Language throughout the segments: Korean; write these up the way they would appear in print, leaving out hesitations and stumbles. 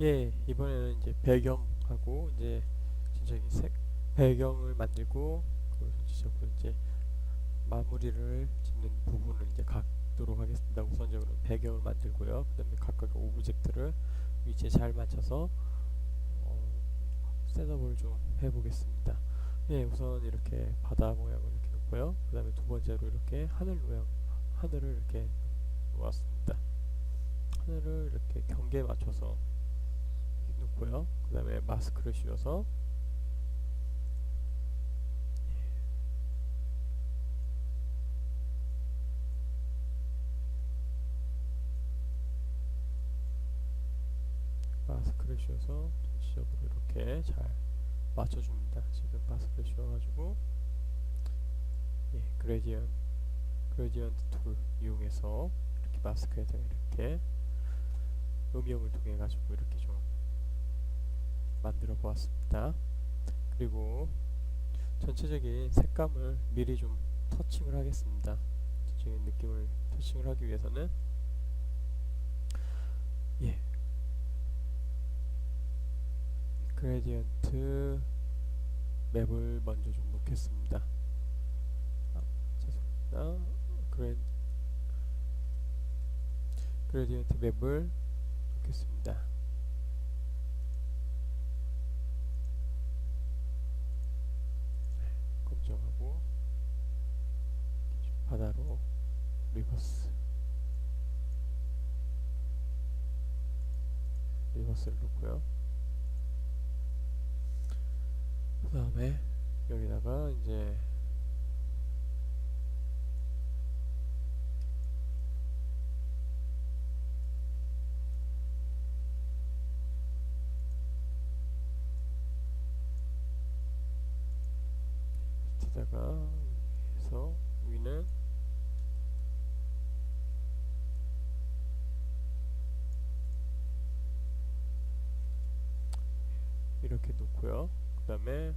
예, 이번에는 이제 배경하고 이제 전체적인 색 배경을 만들고 그 전체적으로 이제 마무리를 짓는 부분을 이제 갖도록 하겠습니다. 우선적으로 배경을 만들고요. 그다음에 각각의 오브젝트를 위치에 잘 맞춰서 셋업을 좀 해보겠습니다. 예, 우선 이렇게 바다 모양을 이렇게 놓고요. 그다음에 두 번째로 이렇게 하늘 모양, 하늘을 이렇게 놓았습니다. 하늘을 이렇게 경계에 맞춰서 놓고요. 그 다음에 마스크를 씌워서 전체적으로 이렇게 잘 맞춰줍니다. 지금 마스크를 씌워가지고 예, 그레디언트 툴 이용해서 이렇게 마스크에다가 이렇게 음영을 통해 가지고 이렇게 좀 만들어 보았습니다. 그리고 전체적인 색감을 미리 좀 터칭을 하겠습니다. 전체적인 느낌을 터칭을 하기 위해서는 예, 그레디언트 맵을 먼저 좀 놓겠습니다. 죄송합니다. 그레디언트 맵을 놓겠습니다. 검정하고 바다로 리버스를 놓고요. 그 다음에 여기다가 이제 밑에다가 해서 위는 이렇게 놓고요. 그 다음에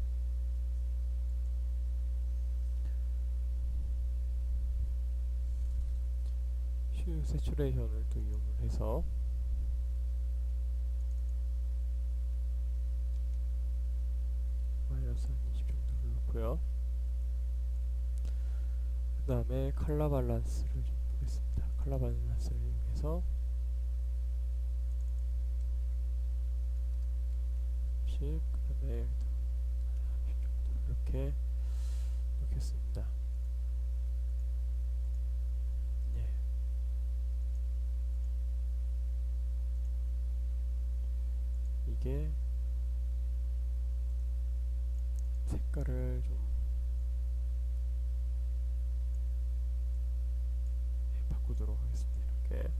슈 세츄레이션을 또 이용을 해서 마이너스 한 20 정도를 놓고요. 그 다음에 컬러 밸런스를 좀 보겠습니다. 컬러 밸런스를 이용해서 그 다음에 이렇게 놓겠습니다. 예. 이게 색깔을 좀 바꾸도록 하겠습니다. 이렇게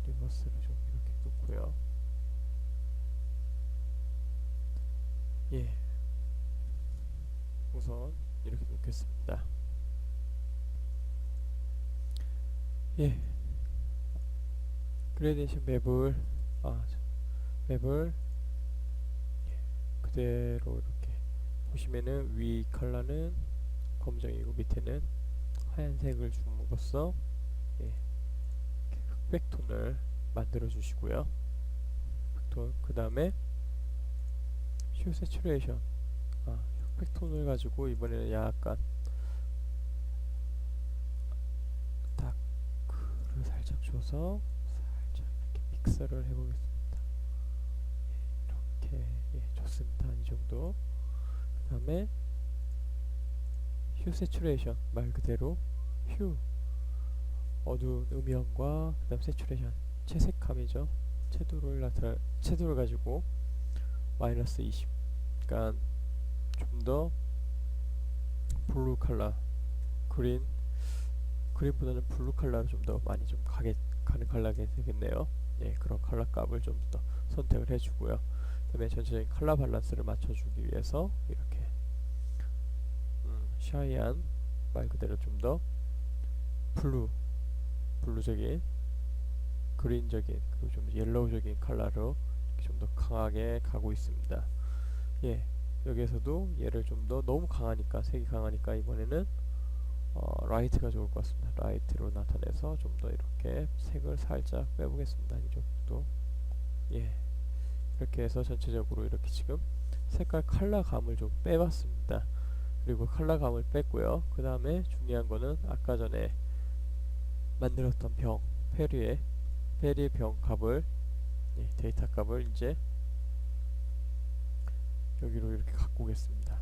리버스를 좀 이렇게 놓고요. 예, 우선 이렇게 놓겠습니다. 예, 그레데이션 맵을 예, 그대로 이렇게 보시면은 위 컬러는 검정이고 밑에는 하얀색을 줌으로써 예, 흑백 톤을 만들어 주시고요. 그 다음에 슈 세츄레이션 흑백 톤을 가지고 이번에는 약간 다크를 살짝 줘서 살짝 이렇게 픽스를 해보겠습니다. 이렇게 좋습니다. 이 정도. 그 다음에 휴 세츄레이션 말 그대로 휴 어두운 음영과 그 다음 세츄레이션 채색감이죠. 채도를 가지고 마이너스 20, 그러니까 좀 더 블루 컬러 그린보다는 블루 컬러를 좀 더 많이 좀 가는 컬러가 되겠네요. 예, 그런 컬러 값을 좀 더 선택을 해주고요. 그 다음에 전체적인 컬러 밸런스를 맞춰주기 위해서 이렇게 샤이한 말 그대로 좀 더 블루적인 그린적인 그리고 좀 옐로우적인 컬러로 좀 더 강하게 가고 있습니다. 예, 여기에서도 얘를 좀 더 너무 강하니까 색이 강하니까 이번에는 라이트가 좋을 것 같습니다. 라이트로 나타내서 좀 더 이렇게 색을 살짝 빼보겠습니다. 이쪽도 예, 이렇게 해서 전체적으로 이렇게 지금 색깔 컬러감을 좀 빼봤습니다. 그리고 컬러감을 뺐고요. 그 다음에 중요한 거는 아까 전에 만들었던 병 페리의 병 값을 예, 데이터 값을 이제 여기로 이렇게 갖고 오겠습니다.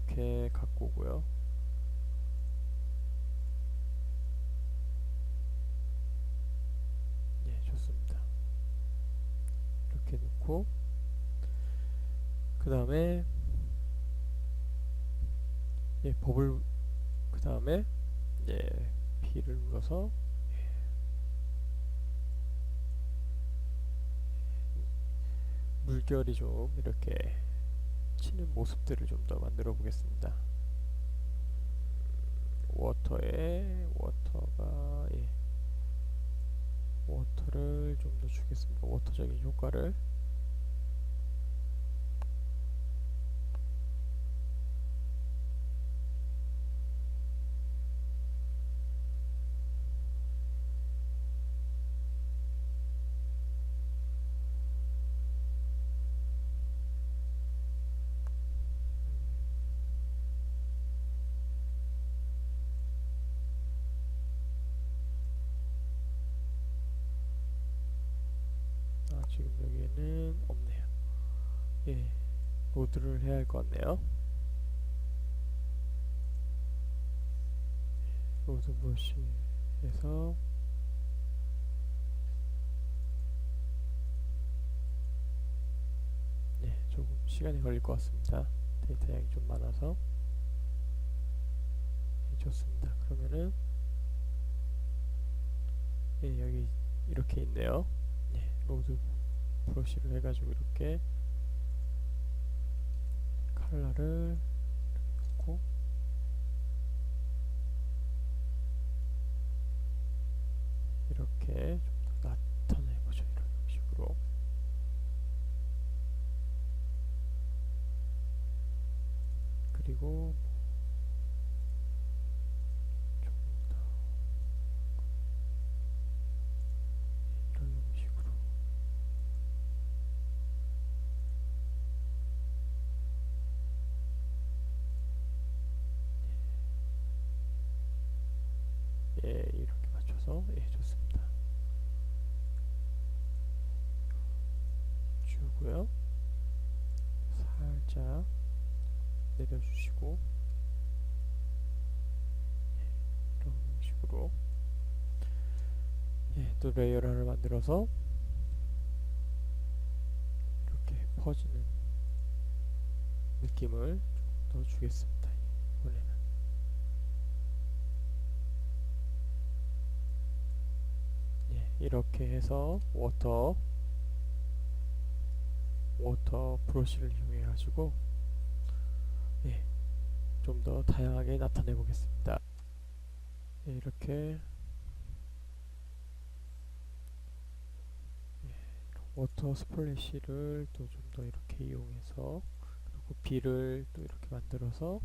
이렇게 갖고 오고요. 예, 좋습니다. 이렇게 놓고 그 다음에 예, 법을 그 다음에 예, B를 눌러서 물결이 좀 이렇게 치는 모습들을 좀 더 만들어 보겠습니다. 워터가 예, 워터를 좀 더 주겠습니다. 워터적인 효과를 지금 여기에는 없네요. 예, 로드를 해야 할 것 같네요. 로드 브러쉬에서 예, 조금 시간이 걸릴 것 같습니다. 데이터 양이 좀 많아서 예, 좋습니다. 그러면은 예, 여기 이렇게 있네요. 예, 로드 브러쉬를 해가지고 이렇게 컬러를 넣고 이렇게 좀 더 나타내보죠. 이런 식으로 그리고 조금 더 이런 식으로 예, 이렇게 맞춰서 예, 좋습니다. 주고요. 살짝 내려주시고 이런 식으로 예, 또 레이어를 하나 만들어서 이렇게 퍼지는 느낌을 좀 더 주겠습니다. 이번에는 예, 이렇게 해서 워터 브러쉬를 이용해 가지고 예, 좀 더 다양하게 나타내 보겠습니다. 예, 이렇게 예, 워터 스플래시를 또 좀 더 이렇게 이용해서 그리고 비를 또 이렇게 만들어서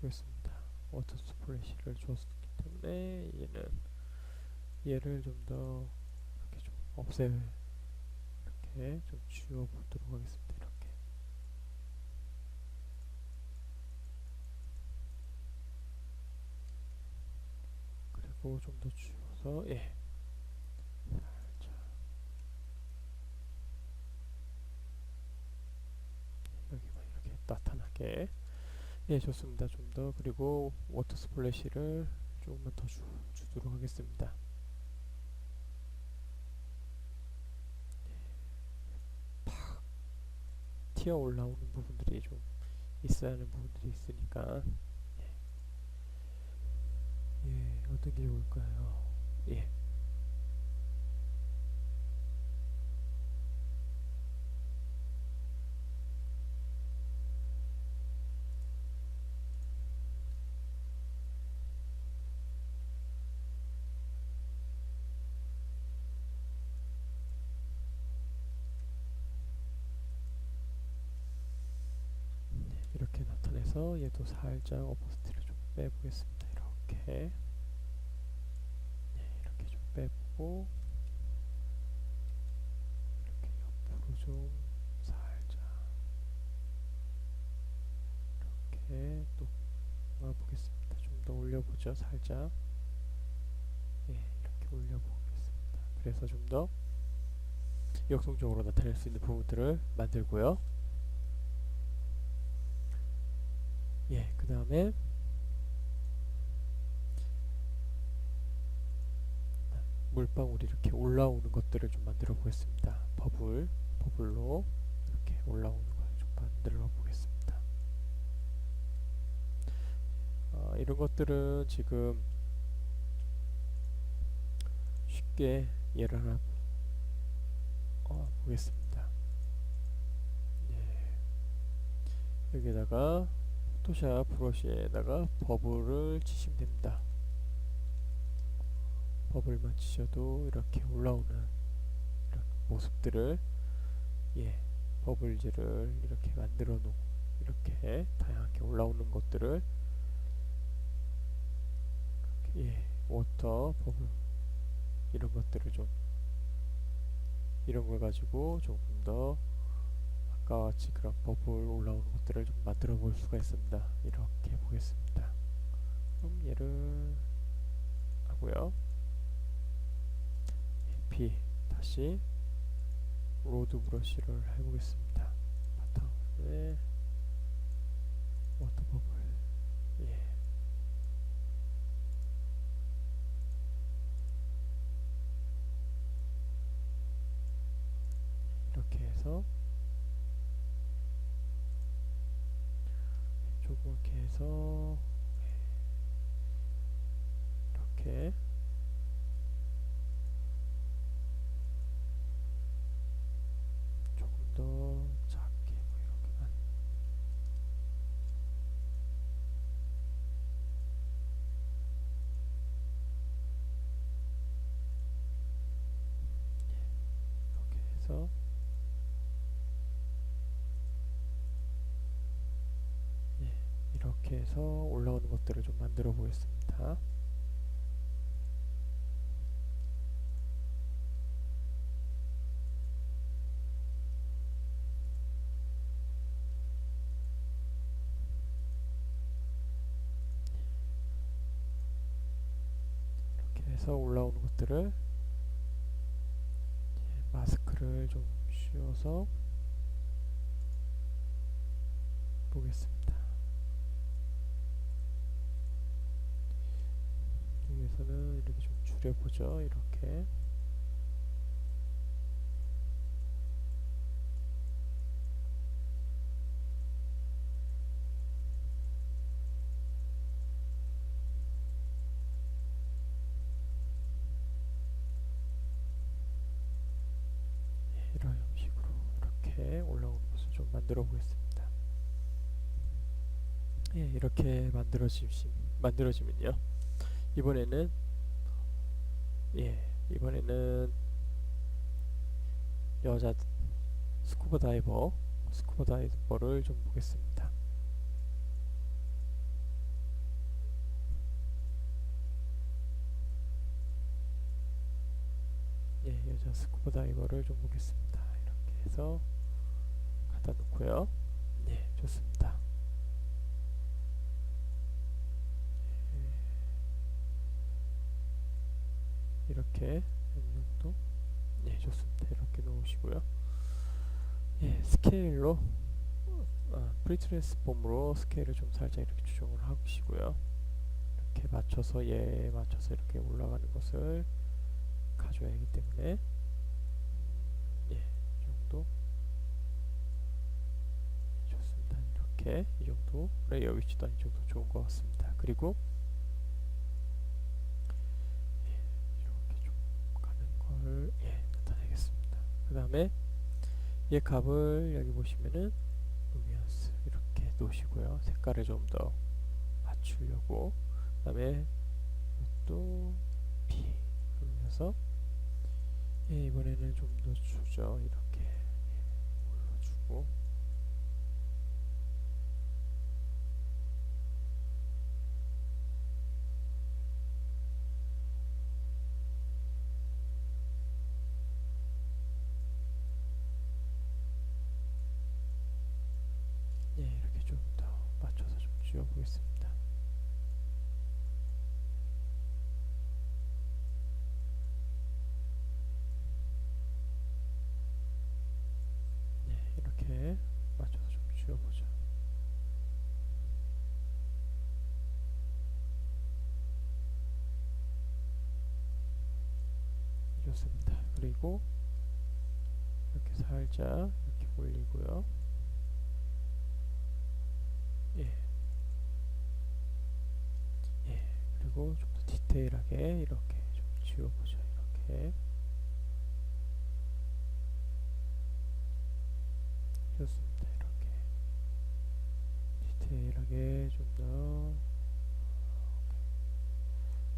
보겠습니다. 워터 스플래시를 줬기 때문에 얘를 좀 더 이렇게 좀 이렇게 좀 지워 보도록 하겠습니다. 이렇게 그리고 좀 더 지워서 예, 살짝 여기만 이렇게 나타나게 예, 좋습니다. 좀 더 그리고 워터 스플래시를 조금만 더 주도록 하겠습니다. 튀어 올라오는 부분들이 좀 있어야 하는 부분들이 있으니까 예, 어떤 게 좋을까요? 예, 이렇게 나타내서 얘도 살짝 오퍼시티를 좀 빼보겠습니다. 이렇게 이렇게 좀 빼보고 이렇게 옆으로 좀 살짝 이렇게 또 보겠습니다. 좀 더 올려보죠. 살짝 이렇게 올려보겠습니다. 그래서 좀 더 역동적으로 나타낼 수 있는 부분들을 만들고요. 그 다음에 물방울이 이렇게 올라오는 것들을 좀 만들어 보겠습니다. 버블로 이렇게 올라오는 걸 좀 만들어 보겠습니다. 이런 것들은 지금 쉽게 예를 하나 보겠습니다. 여기에다가 포토샵 브러쉬에다가 버블을 치시면 됩니다. 버블만 치셔도 이렇게 올라오는 이런 모습들을 버블즈를 이렇게 만들어 놓고 이렇게 다양하게 올라오는 것들을 워터 버블 이런 것들을 좀 이런 걸 가지고 조금 더 아까와 같이 그런 버블 올라오는 것들을 좀 만들어 볼 수가 있습니다. 이렇게 보겠습니다. 그럼 얘를 하고요. B 다시 로드 브러쉬를 해보겠습니다. 바탕에 워터 버블 이렇게 해서 조그맣게 해서 이렇게 조금 더 작게 이렇게만 이렇게 해서 이렇게 해서 올라오는 것들을 좀 만들어 보겠습니다. 이렇게 해서 올라오는 것들을 마스크를 좀 씌워서 보겠습니다. 여기서는 이렇게 좀 줄여보죠. 이렇게 이런 식으로 이렇게 올라오는 것을 좀 만들어 보겠습니다. 이렇게 만들어지면요. 이번에는 여자 스쿠버 다이버를 좀 보겠습니다. 여자 스쿠버 다이버를 좀 보겠습니다. 이렇게 해서 갖다 놓고요. 좋습니다. 이렇게 어느 정도 좋습니다. 이렇게 놓으시고요. 스케일로 프리트랜스폼으로 스케일을 좀 살짝 이렇게 조정을 하시고요. 이렇게 맞춰서 이렇게 올라가는 것을 가져야 하기 때문에 이 정도 좋습니다. 이렇게 이 정도의 여유치도 이 정도 좋은 것 같습니다. 그리고 이렇게 좀 가는 걸 나타내겠습니다. 그 다음에 얘 값을 여기 보시면은 루미언스 이렇게 놓으시고요. 색깔을 좀 더 맞추려고 그 다음에 또 B 누르셔서 이번에는 좀 더 주죠. 이렇게 올려주고 지워보겠습니다. 네, 이렇게 맞춰서 좀 지워보죠. 좋습니다. 그리고 이렇게 살짝 이렇게 올리고요. 예, 예. 그리고 좀 더 디테일하게 이렇게 좀 지워보죠. 이렇게 좋습니다. 이렇게 디테일하게 좀 더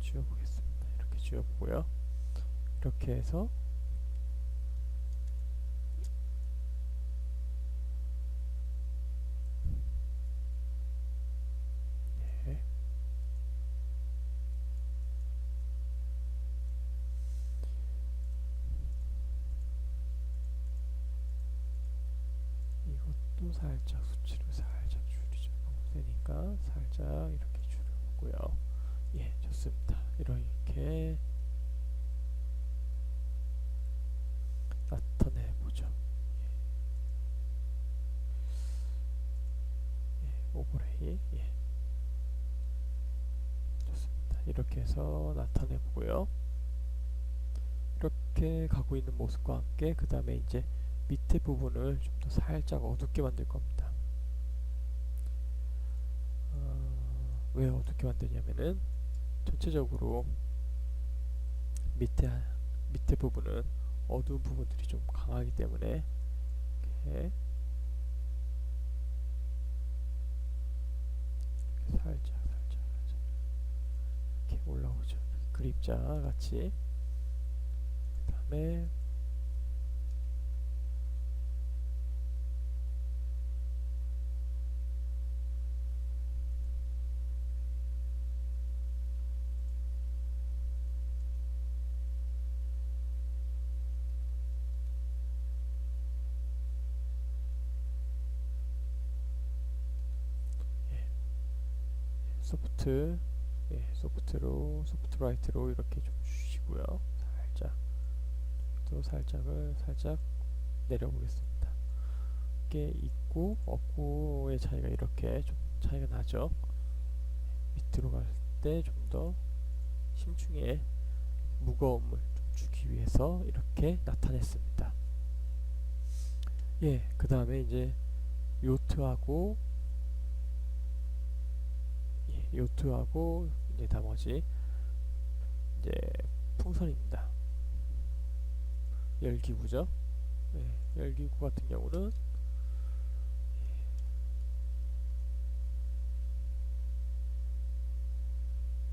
지워보겠습니다. 이렇게 지워보고요. 이렇게 해서 예, 이것도 살짝 수치를 살짝 줄이죠. 너무 세니까 살짝 이렇게 줄여보고요. 예, 좋습니다. 이렇게 나타내보죠. 예, 오버레이. 예, 좋습니다. 이렇게 해서 나타내보고요. 이렇게 가고 있는 모습과 함께 그 다음에 이제 밑에 부분을 좀 더 살짝 어둡게 만들 겁니다. 왜 어둡게 만드냐면은 전체적으로 밑에 부분은 어두운 부분들이 좀 강하기 때문에 이렇게 살짝 이렇게 올라오죠. 그립자 같이. 그 다음에 소프트, 예, 소프트라이트로 이렇게 좀 주시고요. 살짝 또 살짝 내려보겠습니다. 이게 있고 없고의 차이가 이렇게 좀 차이가 나죠. 밑으로 갈 때 좀 더 심층의 무거움을 좀 주기 위해서 이렇게 나타냈습니다. 예, 그 다음에 이제 요트하고 요트하고 이제 나머지 이제 풍선입니다. 열기구죠. 예, 열기구 같은 경우는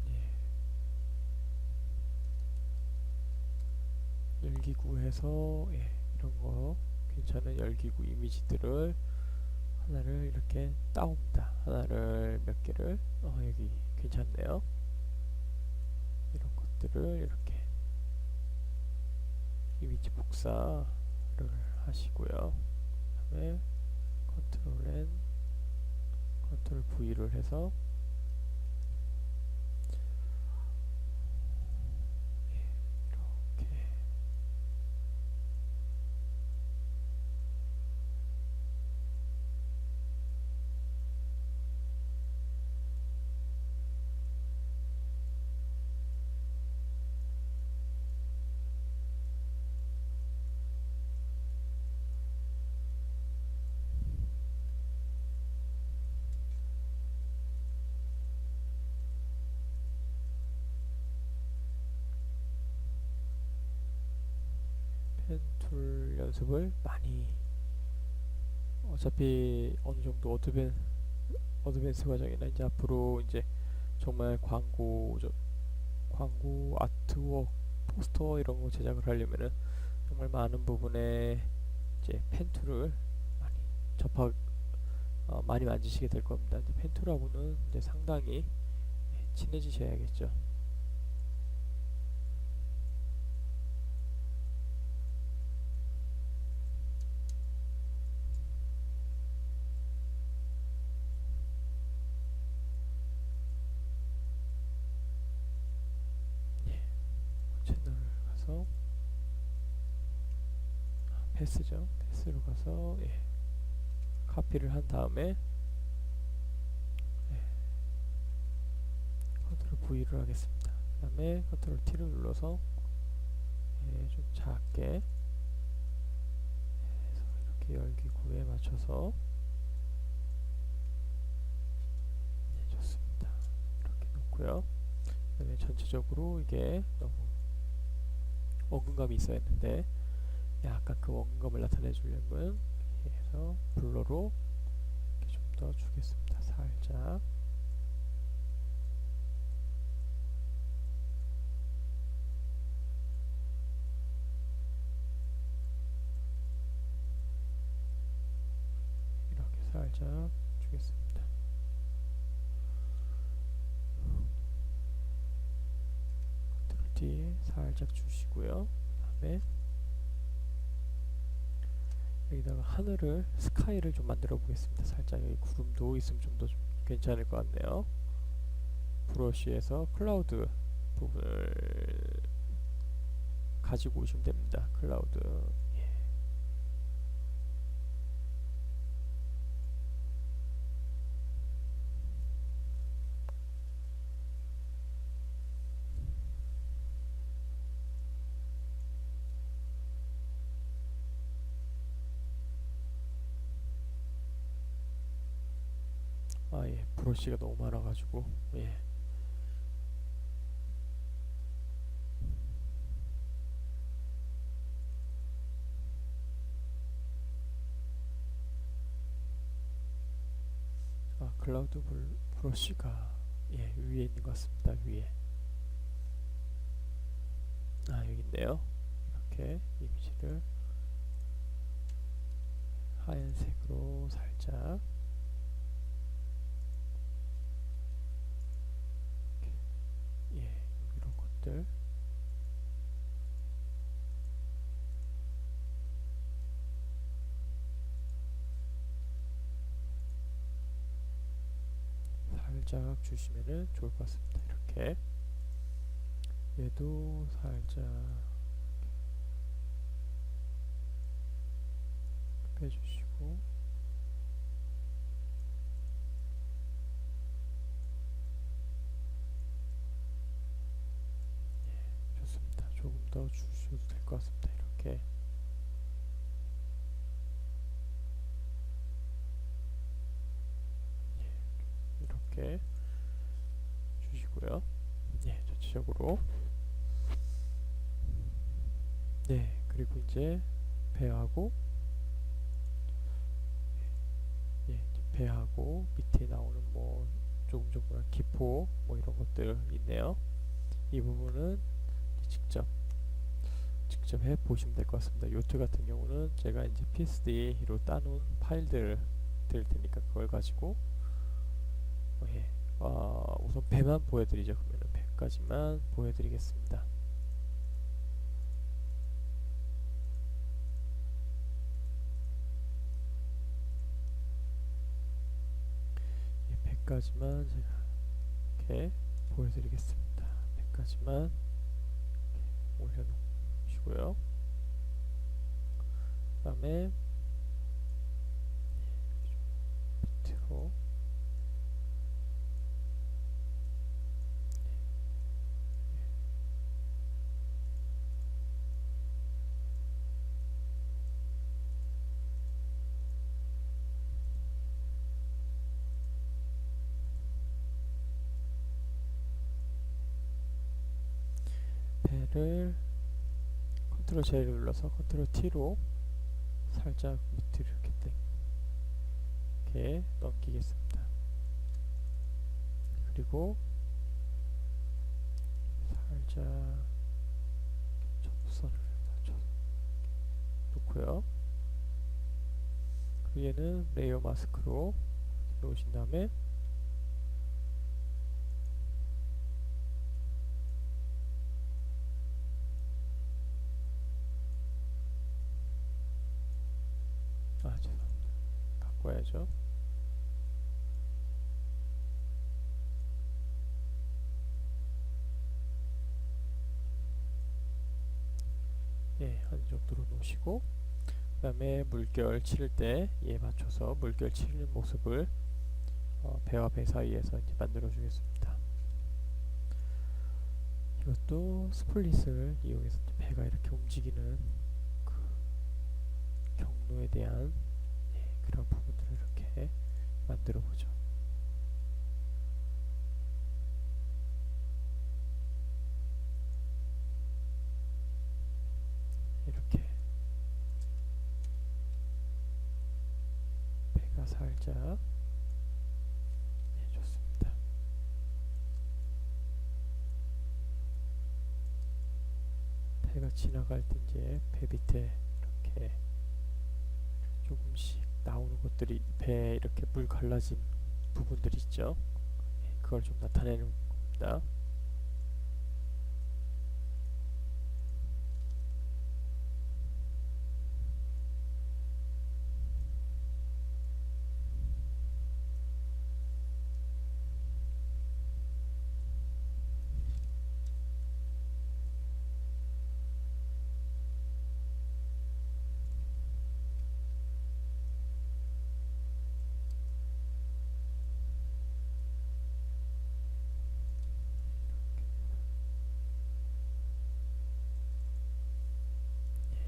예, 열기구에서 예, 이런 거 괜찮은 열기구 이미지들을 하나를 이렇게 따옵니다. 하나를 몇 개를 여기 괜찮네요. 이런 것들을 이렇게 이미지 복사를 하시고요. 그 다음에 컨트롤 N, 컨트롤 V를 해서 이렇게 펜 툴 연습을 많이 어차피 어느 정도 어드밴스 과정이나 이제 앞으로 이제 정말 광고 아트웍 포스터 이런 거 제작을 하려면은 정말 많은 부분에 이제 펜 툴을 많이 많이 만지시게 될 겁니다. 이제 펜 툴하고는 이제 상당히 친해지셔야겠죠. 패스죠. 패스로 가서 카피를 한 다음에 컨트롤 V를 하겠습니다. 그 다음에 컨트롤 T를 눌러서 좀 작게 해서 이렇게 열기 구에 맞춰서 좋습니다. 이렇게 놓고요. 그 다음에 전체적으로 이게 너무 원근감이 있어야 했는데 약간 그 원근감을 나타내 주려면 이렇게 해서 블러로 좀 더 주겠습니다. 살짝 이렇게 살짝 주겠습니다. 컨트롤 D 살짝 주시고요. 그 다음에 여기다가 하늘을 스카이를 좀 만들어 보겠습니다. 살짝 여기 구름도 있으면 좀 더 괜찮을 것 같네요. 브러쉬에서 클라우드 부분을 가지고 오시면 됩니다. 클라우드 브러쉬가 너무 많아가지고 클라우드 브러쉬가 위에 있는 것 같습니다. 위에 여기 있네요. 이렇게 이미지를 하얀색으로 살짝 이런 것들 살짝 주시면은 좋을 것 같습니다. 이렇게 얘도 살짝 빼주시고 좋습니다. 조금 더 주셔도 될 것 같습니다. 이렇게 주시고요. 전체적으로 그리고 이제 배하고 배하고 밑에 나오는 뭐 조금조금한 기포 뭐 이런 것들 있네요. 이 부분은 직접 해 보시면 될 것 같습니다. 요트 같은 경우는 제가 이제 PSD로 따놓은 파일들을 드릴 테니까 그걸 가지고 우선 배만 보여드리죠. 그러면 배까지만 보여드리겠습니다. 배까지만 제가 이렇게 보여드리겠습니다. 배까지만 올려놓으시고요. 그 다음에 밑으로 배를 컨트롤 J를 눌러서 컨트롤 T로 살짝 밑으로 이렇게 넘기겠습니다. 그리고 살짝 접선을 놓고요. 그 얘는 레이어 마스크로 놓으신 다음에 죄송합니다. 바꿔야죠. 한 정도로 놓으시고 그 다음에 물결 치를 때에 맞춰서 물결 치는 모습을 배와 배 사이에서 이제 만들어 주겠습니다. 이것도 스플릿을 이용해서 배가 이렇게 움직이는 그 경로에 대한 그런 부분들을 이렇게 만들어 보죠. 이렇게 배가 살짝 좋습니다. 배가 지나갈 때 이제 배 밑에 이렇게 조금씩 나오는 것들이 배에 이렇게 물 갈라진 부분들이 있죠. 그걸 좀 나타내는 겁니다.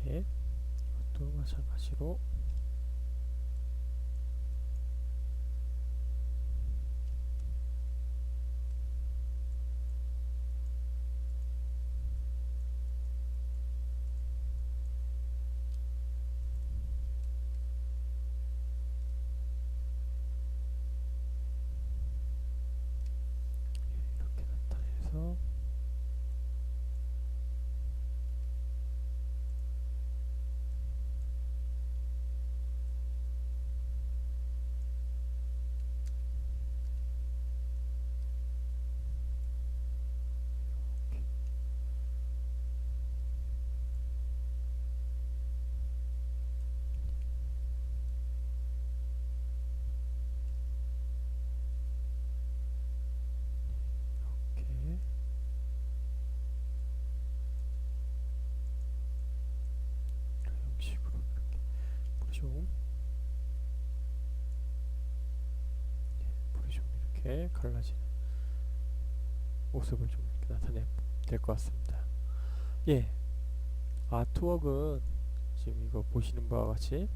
예, 이것도 마찬가지로 이렇게 나타내서 이렇게 이런 형식으로 이렇게 물이 좀 이렇게 갈라지는 모습을 좀 이렇게 나타내면 될 것 같습니다. 예, 아트웍은 지금 이거 보시는 바와 같이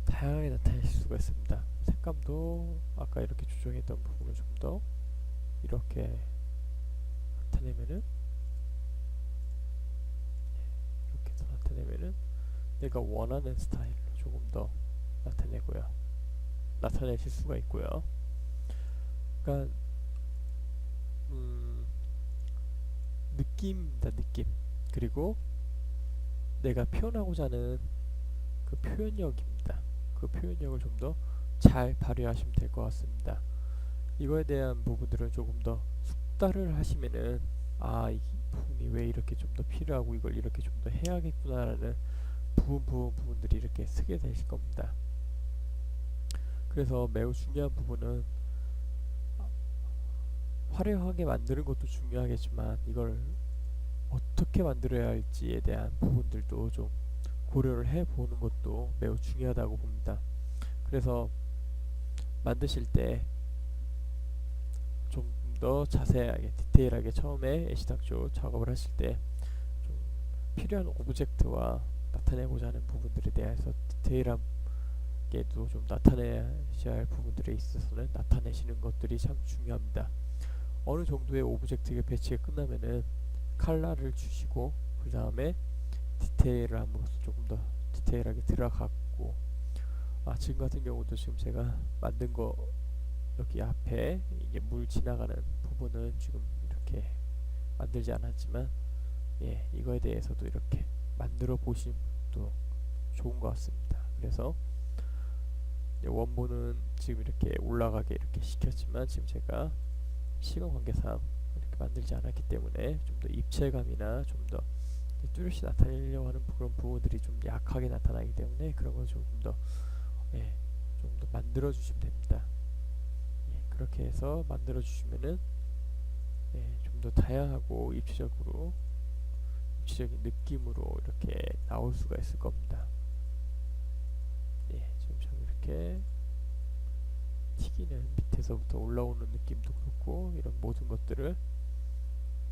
다양하게 나타낼 수가 있습니다. 색감도 아까 이렇게 조정했던 부분을 좀 더 이렇게 나타내면은 이렇게 더 나타내면은 내가 원하는 스타일로 조금 더 나타내실 수가 있고요. 그러니까 느낌입니다. 느낌. 그리고 내가 표현하고자 하는 그 표현력입니다. 그 표현력을 좀 더 잘 발휘하시면 될 것 같습니다. 이거에 대한 부분들을 조금 더 숙달을 하시면은 이 부분이 왜 이렇게 좀 더 필요하고 이걸 이렇게 좀 더 해야겠구나라는 부분들이 이렇게 쓰게 되실 겁니다. 그래서 매우 중요한 부분은 화려하게 만드는 것도 중요하겠지만 이걸 어떻게 만들어야 할지에 대한 부분들도 좀 고려를 해보는 것도 매우 중요하다고 봅니다. 그래서 만드실 때 좀 더 자세하게 디테일하게 처음에 애시당초 작업을 하실 때 좀 필요한 오브젝트와 나타내고자 하는 부분들에 대해서 디테일하게도 좀 나타내셔야 할 부분들에 있어서는 나타내시는 것들이 참 중요합니다. 어느 정도의 오브젝트의 배치가 끝나면은 칼라를 주시고 그 다음에 디테일을 함으로써 조금 더 디테일하게 들어갔고 지금 같은 경우도 지금 제가 만든 거 여기 앞에 이게 물 지나가는 부분은 지금 이렇게 만들지 않았지만 이거에 대해서도 이렇게 만들어 보시면 또 좋은 것 같습니다. 그래서 원본은 지금 이렇게 올라가게 이렇게 시켰지만 지금 제가 시간 관계상 이렇게 만들지 않았기 때문에 좀 더 입체감이나 좀 더 뚜렷이 나타내려고 하는 그런 부분들이 좀 약하게 나타나기 때문에 그런 걸 조금 더 좀 더 만들어 주시면 됩니다. 그렇게 해서 만들어 주시면은 좀 더 다양하고 입체적인 느낌으로 이렇게 나올 수가 있을 겁니다. 이렇게 튀기는 밑에서부터 올라오는 느낌도 그렇고 이런 모든 것들을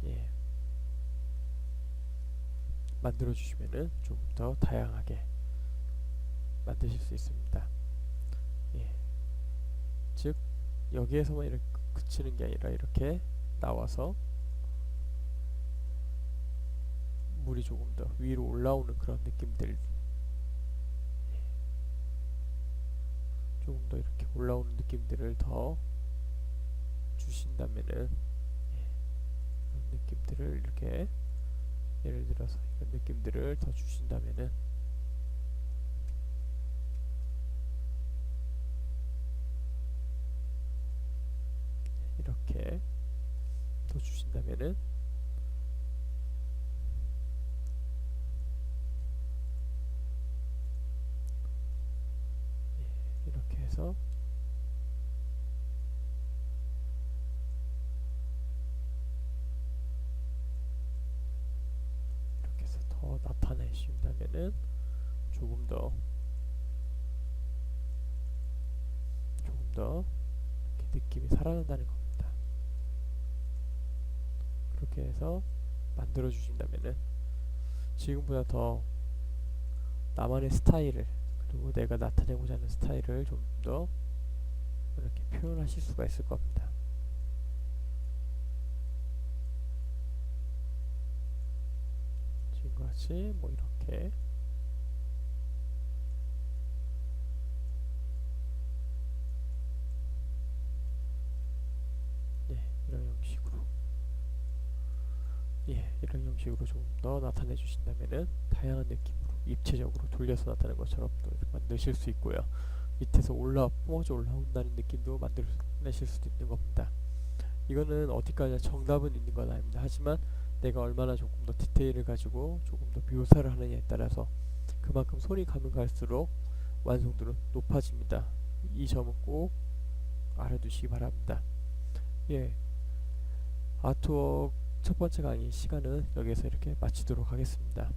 예, 만들어 주시면은 좀 더 다양하게 만드실 수 있습니다. 예, 즉 여기에서만 이렇게 그치는 게 아니라 이렇게 나와서 물이 조금 더 위로 올라오는 그런 느낌들, 예, 조금 더 이렇게 올라오는 느낌들을 더 주신다면은, 예, 이런 느낌들을 이렇게 예를 들어서 이런 느낌들을 더 주신다면은 이렇게 더 주신다면은 이렇게 해서 이렇게 해서 더 나타내신다면은 조금 더 이렇게 느낌이 살아난다는 겁니다. 그렇게 해서 만들어 주신다면은 지금보다 더 나만의 스타일을, 그리고 내가 나타내고자 하는 스타일을 좀 더 이렇게 표현하실 수가 있을 겁니다. 지금과 같이 뭐 이렇게 이런 형식으로 이런 형식으로 좀 더 나타내 주신다면은 다양한 느낌으로 입체적으로 돌려서 나타내는 것처럼 또 이렇게 만드실 수 있고요. 밑에서 뿜어져 올라온다는 느낌도 만들어내실 수도 있는 겁니다. 이거는 어디까지나 정답은 있는 건 아닙니다. 하지만 내가 얼마나 조금 더 디테일을 가지고 조금 더 묘사를 하느냐에 따라서 그만큼 손이 가면 갈수록 완성도는 높아집니다. 이 점은 꼭 알아두시기 바랍니다. 예, 아트웍 첫 번째 강의 시간은 여기서 이렇게 마치도록 하겠습니다.